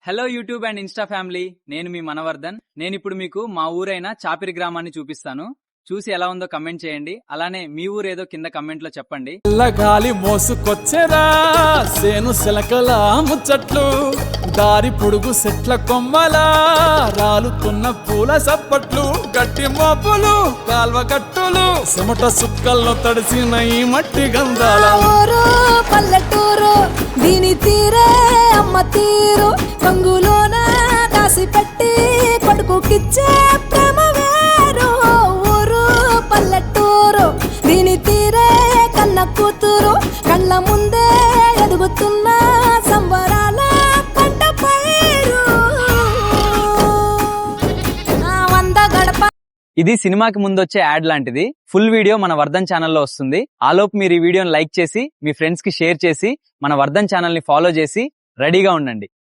Hello YouTube and Insta family, నేను మీ మనవర్ధన్. నేను ఇప్పుడు మీకు మా ఊరైన చాపిరి గ్రామాన్ని చూపిస్తాను. చూసి ఎలా ఉందో కమెంట్ చేయండి. అలానే మీ ఊరు ఏదో కింద కమెంట్ లో చెప్పండి. గాలి మోసుకొచ్చెరా సేను సిలకల ముచ్చట్లు, దారి పొడుగు సెట్ల కొమ్మల రాలుతున్న పూల సప్పట్లు, గట్టి మోపులు కాల్వ గట్టులు సిమట సుక్కల్లో తడిసిన ఈ మట్టి గంధాల ఊరు పల్లెటూరు దీని తీరే అమ్మ తీరు, కంగులోన దాసి పెట్టి కొడుకుకిచ్చే ప్రేమ వేరు. ఊరు పల్లెటూరు దీని తీరే కన్న కూతురు, కళ్ళ ముందే ఎదుగుతున్న సంబరాల పంట పైరు. వంద గడప ఇది సినిమాకి ముందు వచ్చే యాడ్ లాంటిది. ఫుల్ వీడియో మన వర్ధన్ ఛానల్లో వస్తుంది. ఆలోపు మీరు ఈ వీడియోని లైక్ చేసి మీ ఫ్రెండ్స్ కి షేర్ చేసి మన వర్ధన్ ఛానల్ ని ఫాలో చేసి రెడీగా ఉండండి.